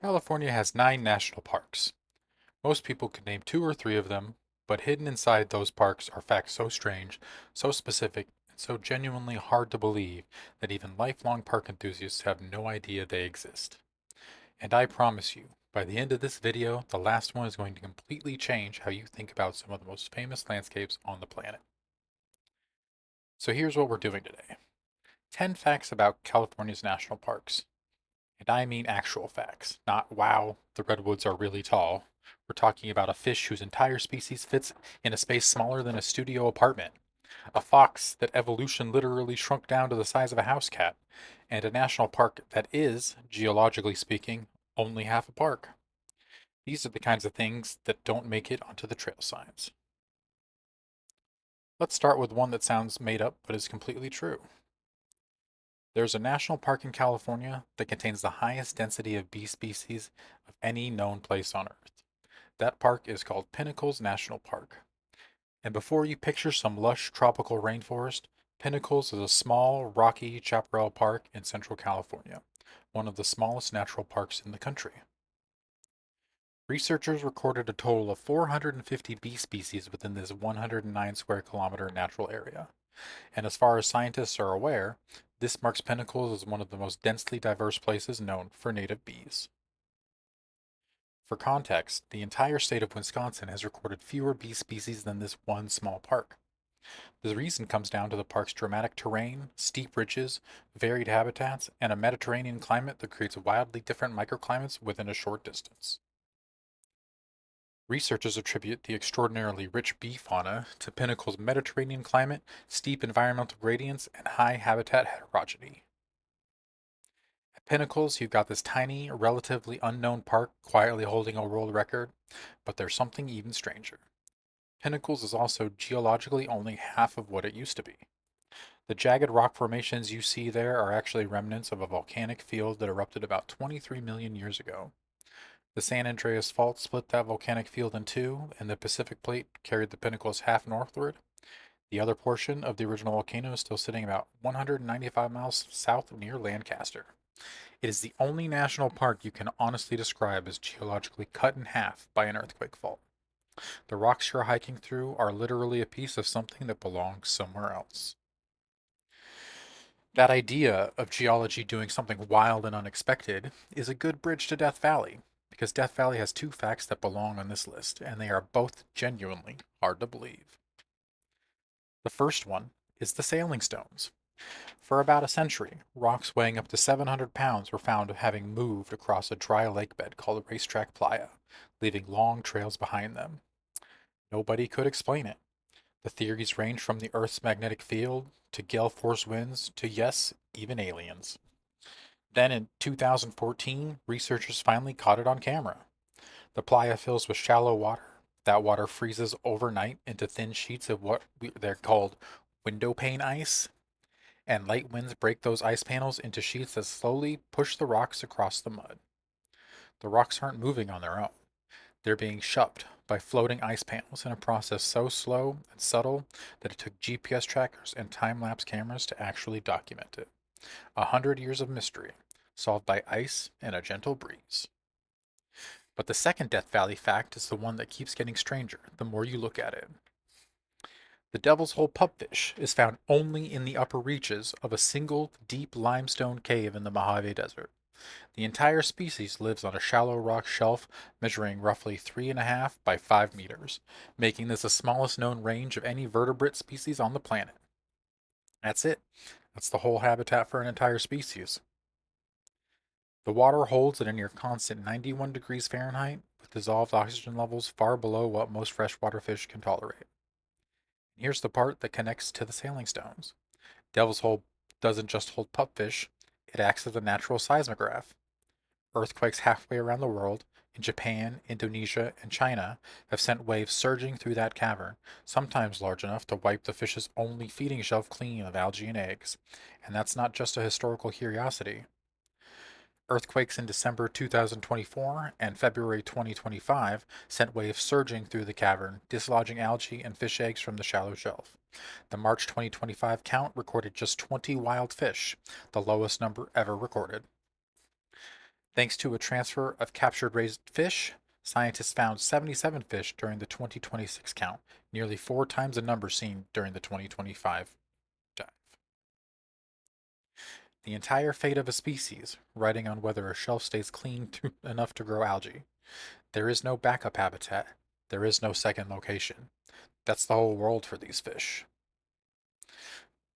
California has 9 national parks. Most people could name 2 or 3 of them, but hidden inside those parks are facts so strange, so specific, and so genuinely hard to believe that even lifelong park enthusiasts have no idea they exist. And I promise you, by the end of this video, the last one is going to completely change how you think about some of the most famous landscapes on the planet. So here's what we're doing today. 10 facts about California's national parks. And I mean actual facts, not wow, the redwoods are really tall. We're talking about a fish whose entire species fits in a space smaller than a studio apartment, a fox that evolution literally shrunk down to the size of a house cat, and a national park that is, geologically speaking, only half a park. These are the kinds of things that don't make it onto the trail signs. Let's start with one that sounds made up but is completely true. There's a national park in California that contains the highest density of bee species of any known place on Earth. That park is called Pinnacles National Park. And before you picture some lush tropical rainforest, Pinnacles is a small, rocky chaparral park in central California, one of the smallest natural parks in the country. Researchers recorded a total of 450 bee species within this 109 square kilometer natural area. And as far as scientists are aware, this marks Pinnacles as one of the most densely diverse places known for native bees. For context, the entire state of Wisconsin has recorded fewer bee species than this one small park. The reason comes down to the park's dramatic terrain, steep ridges, varied habitats, and a Mediterranean climate that creates wildly different microclimates within a short distance. Researchers attribute the extraordinarily rich bee fauna to Pinnacle's Mediterranean climate, steep environmental gradients, and high habitat heterogeneity. At Pinnacles, you've got this tiny, relatively unknown park quietly holding a world record, but there's something even stranger. Pinnacles is also geologically only half of what it used to be. The jagged rock formations you see there are actually remnants of a volcanic field that erupted about 23 million years ago. The San Andreas Fault split that volcanic field in two, and the Pacific Plate carried the pinnacles half northward. The other portion of the original volcano is still sitting about 195 miles south near Lancaster. It is the only national park you can honestly describe as geologically cut in half by an earthquake fault. The rocks you're hiking through are literally a piece of something that belongs somewhere else. That idea of geology doing something wild and unexpected is a good bridge to Death Valley, because Death Valley has 2 facts that belong on this list, and they are both genuinely hard to believe. The first one is the sailing stones. For about a century, rocks weighing up to 700 pounds were found having moved across a dry lake bed called Racetrack Playa, leaving long trails behind them. Nobody could explain it. The theories range from the Earth's magnetic field to gale force winds to, yes, even aliens. Then in 2014, researchers finally caught it on camera. The playa fills with shallow water. That water freezes overnight into thin sheets of they're called window pane ice, and light winds break those ice panels into sheets that slowly push the rocks across the mud. The rocks aren't moving on their own. They're being shoved by floating ice panels in a process so slow and subtle that it took GPS trackers and time-lapse cameras to actually document it. 100 years of mystery, solved by ice and a gentle breeze. But the second Death Valley fact is the one that keeps getting stranger the more you look at it. The Devil's Hole pupfish is found only in the upper reaches of a single deep limestone cave in the Mojave Desert. The entire species lives on a shallow rock shelf measuring roughly 3.5 by 5 meters, making this the smallest known range of any vertebrate species on the planet. That's it. That's the whole habitat for an entire species. The water holds at a near constant 91 degrees Fahrenheit, with dissolved oxygen levels far below what most freshwater fish can tolerate. And here's the part that connects to the sailing stones. Devil's Hole doesn't just hold pupfish, it acts as a natural seismograph. Earthquakes halfway around the world, in Japan, Indonesia, and China, have sent waves surging through that cavern, sometimes large enough to wipe the fish's only feeding shelf clean of algae and eggs. And that's not just a historical curiosity. Earthquakes in December 2024 and February 2025 sent waves surging through the cavern, dislodging algae and fish eggs from the shallow shelf. The March 2025 count recorded just 20 wild fish, the lowest number ever recorded. Thanks to a transfer of captured raised fish, scientists found 77 fish during the 2026 count, nearly 4 times the number seen during the 2025 dive. The entire fate of a species, riding on whether a shelf stays clean enough to grow algae. There is no backup habitat. There is no second location. That's the whole world for these fish.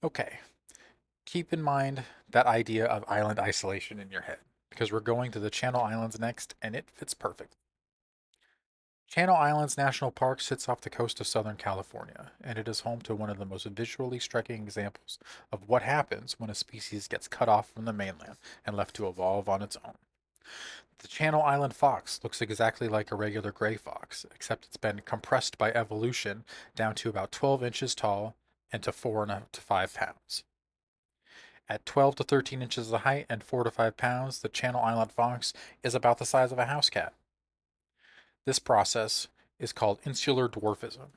Okay, keep in mind that idea of island isolation in your head, because we're going to the Channel Islands next, and it fits perfect. Channel Islands National Park sits off the coast of Southern California, and it is home to one of the most visually striking examples of what happens when a species gets cut off from the mainland and left to evolve on its own. The Channel Island fox looks exactly like a regular gray fox, except it's been compressed by evolution down to about 12 inches tall and to 4 to 5 pounds. At 12 to 13 inches of height and 4 to 5 pounds, the Channel Island fox is about the size of a house cat. This process is called insular dwarfism,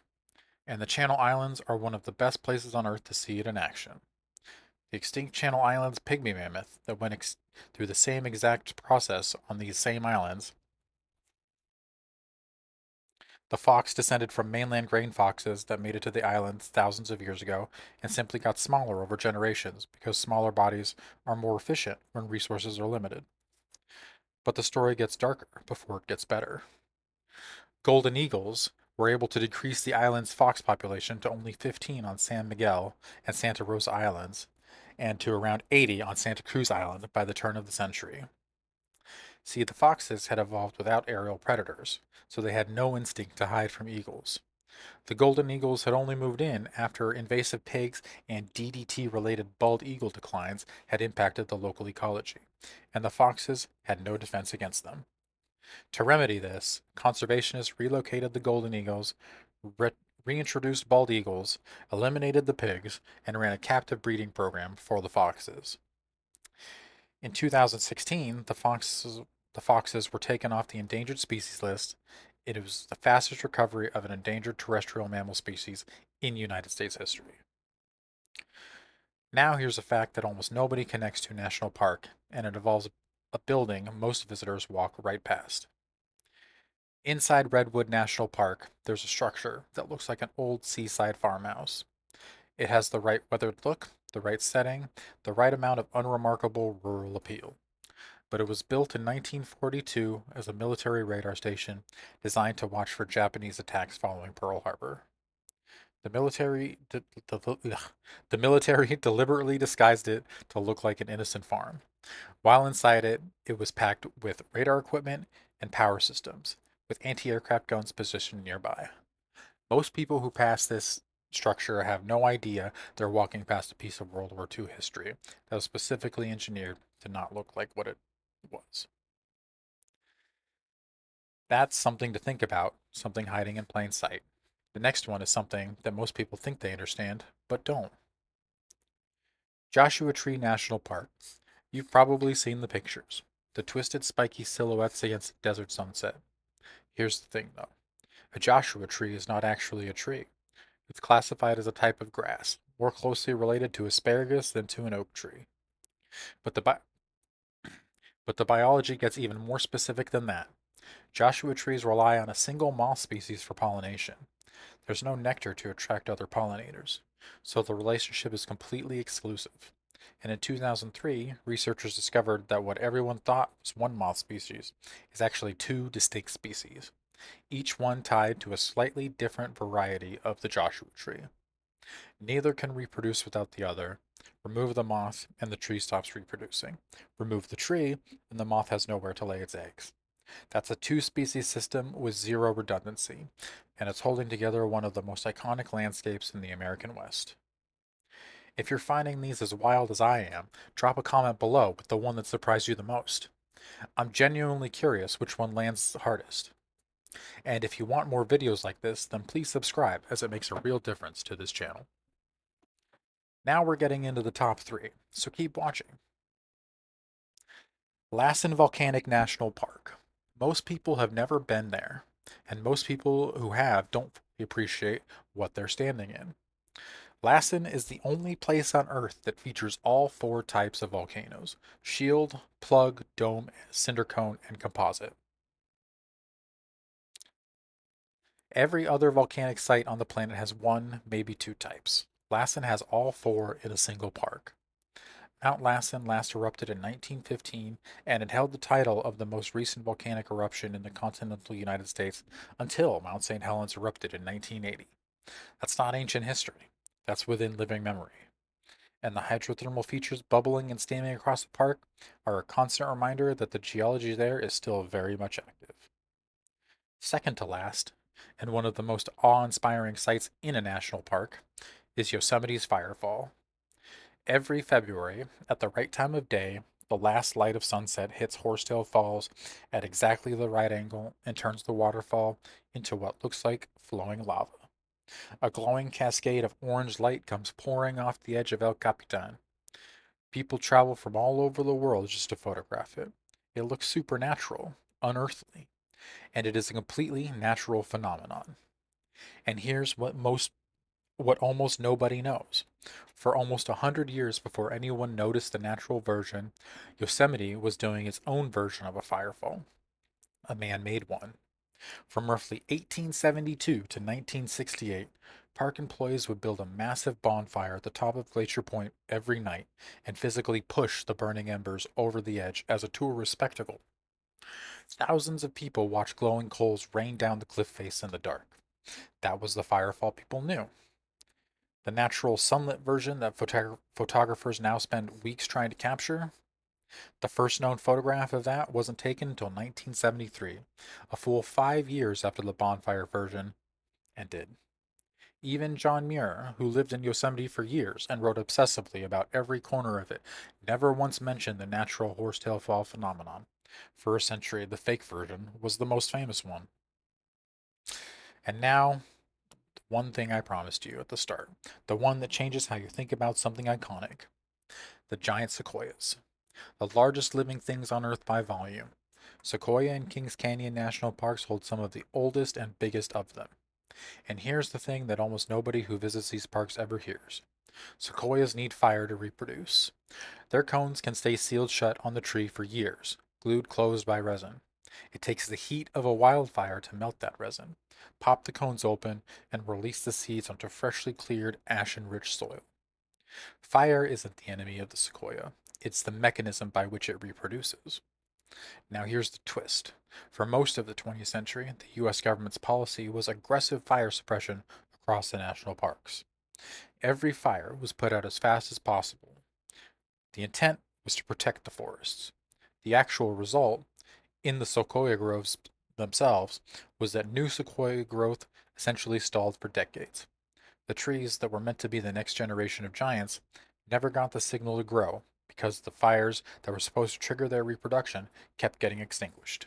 and the Channel Islands are one of the best places on Earth to see it in action. The extinct Channel Islands pygmy mammoth that went through the same exact process on these same islands. The fox descended from mainland grain foxes that made it to the islands thousands of years ago and simply got smaller over generations because smaller bodies are more efficient when resources are limited. But the story gets darker before it gets better. Golden eagles were able to decrease the island's fox population to only 15 on San Miguel and Santa Rosa Islands, and to around 80 on Santa Cruz Island by the turn of the century. See, the foxes had evolved without aerial predators, so they had no instinct to hide from eagles. The golden eagles had only moved in after invasive pigs and DDT related bald eagle declines had impacted the local ecology, and the foxes had no defense against them. To remedy this, conservationists relocated the golden eagles, re- reintroduced bald eagles, eliminated the pigs, and ran a captive breeding program for the foxes. In 2016, the foxes were taken off the endangered species list. It was the fastest recovery of an endangered terrestrial mammal species in United States history. Now here's a fact that almost nobody connects to a national park, and it involves a building most visitors walk right past. Inside Redwood National Park, there's a structure that looks like an old seaside farmhouse. It has the right weathered look, the right setting, the right amount of unremarkable rural appeal. But it was built in 1942 as a military radar station designed to watch for Japanese attacks following Pearl Harbor. The military, the military deliberately disguised it to look like an innocent farm. While inside it, it was packed with radar equipment and power systems, with anti-aircraft guns positioned nearby. Most people who pass this structure have no idea they're walking past a piece of World War II history that was specifically engineered to not look like what it was. That's something to think about, something hiding in plain sight. The next one is something that most people think they understand, but don't. Joshua Tree National Park. You've probably seen the pictures. The twisted, spiky silhouettes against the desert sunset. Here's the thing, though. A Joshua tree is not actually a tree. It's classified as a type of grass, more closely related to asparagus than to an oak tree. But the, bi- but the biology gets even more specific than that. Joshua trees rely on a single moth species for pollination. There's no nectar to attract other pollinators, so the relationship is completely exclusive. And in 2003, researchers discovered that what everyone thought was one moth species is actually two distinct species, each one tied to a slightly different variety of the Joshua tree. Neither can reproduce without the other. Remove the moth, and the tree stops reproducing. Remove the tree, and the moth has nowhere to lay its eggs. That's a two species system with zero redundancy, and it's holding together one of the most iconic landscapes in the American West. If you're finding these as wild as I am, drop a comment below with the one that surprised you the most. I'm genuinely curious which one lands the hardest. And if you want more videos like this, then please subscribe, as it makes a real difference to this channel. Now we're getting into the top 3, so keep watching. Lassen Volcanic National Park. Most people have never been there, and most people who have don't fully appreciate what they're standing in. Lassen is the only place on Earth that features all four types of volcanoes: shield, plug, dome, cinder cone, and composite. Every other volcanic site on the planet has one, maybe two types. Lassen has all four in a single park. Mount Lassen last erupted in 1915, and it held the title of the most recent volcanic eruption in the continental United States until Mount St. Helens erupted in 1980. That's not ancient history. That's within living memory. And the hydrothermal features bubbling and steaming across the park are a constant reminder that the geology there is still very much active. Second to last, and one of the most awe-inspiring sights in a national park, is Yosemite's Firefall. Every February, at the right time of day, the last light of sunset hits Horsetail Falls at exactly the right angle and turns the waterfall into what looks like flowing lava. A glowing cascade of orange light comes pouring off the edge of El Capitan. People travel from all over the world just to photograph it. It looks supernatural, unearthly, and it is a completely natural phenomenon. And here's what almost nobody knows. For almost 100 years before anyone noticed the natural version, Yosemite was doing its own version of a firefall, a man-made one. From roughly 1872 to 1968, park employees would build a massive bonfire at the top of Glacier Point every night and physically push the burning embers over the edge as a tourist spectacle. Thousands of people watched glowing coals rain down the cliff face in the dark. That was the firefall people knew. The natural sunlit version that photographers now spend weeks trying to capture. The first known photograph of that wasn't taken until 1973, a full 5 years after the bonfire version ended. Even John Muir, who lived in Yosemite for years and wrote obsessively about every corner of it, never once mentioned the natural horsetail fall phenomenon. For a century, the fake version was the most famous one. And now, the one thing I promised you at the start, the one that changes how you think about something iconic: the giant sequoias, the largest living things on Earth by volume. Sequoia and Kings Canyon National Parks hold some of the oldest and biggest of them. And here's the thing that almost nobody who visits these parks ever hears: sequoias need fire to reproduce. Their cones can stay sealed shut on the tree for years, glued closed by resin. It takes the heat of a wildfire to melt that resin, pop the cones open, and release the seeds onto freshly cleared, ashen-rich soil. Fire isn't the enemy of the sequoia, it's the mechanism by which it reproduces. Now here's the twist. For most of the 20th century, the US government's policy was aggressive fire suppression across the national parks. Every fire was put out as fast as possible. The intent was to protect the forests. The actual result, in the sequoia groves themselves, was that new sequoia growth essentially stalled for decades. The trees that were meant to be the next generation of giants never got the signal to grow because the fires that were supposed to trigger their reproduction kept getting extinguished.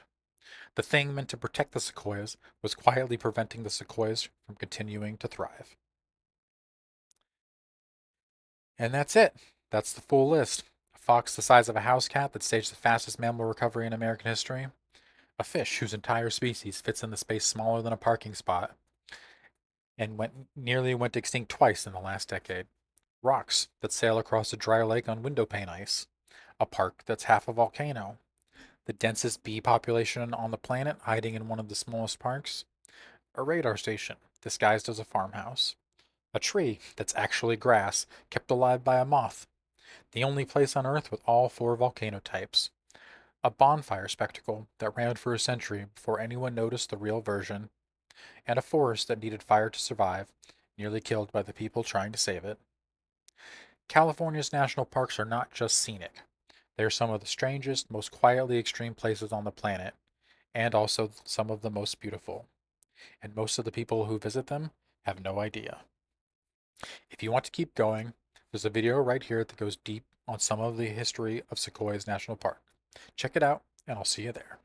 The thing meant to protect the sequoias was quietly preventing the sequoias from continuing to thrive. And that's it. That's the full list. A fox the size of a house cat that staged the fastest mammal recovery in American history. A fish whose entire species fits in the space smaller than a parking spot and nearly went extinct twice in the last decade. Rocks that sail across a dry lake on windowpane ice. A park that's half a volcano. The densest bee population on the planet hiding in one of the smallest parks. A radar station disguised as a farmhouse. A tree that's actually grass kept alive by a moth. The only place on Earth with all four volcano types. A bonfire spectacle that ran for a century before anyone noticed the real version. And a forest that needed fire to survive, nearly killed by the people trying to save it. California's national parks are not just scenic. They are some of the strangest, most quietly extreme places on the planet, and also some of the most beautiful. And most of the people who visit them have no idea. If you want to keep going, there's a video right here that goes deep on some of the history of Sequoia's National Park. Check it out, and I'll see you there.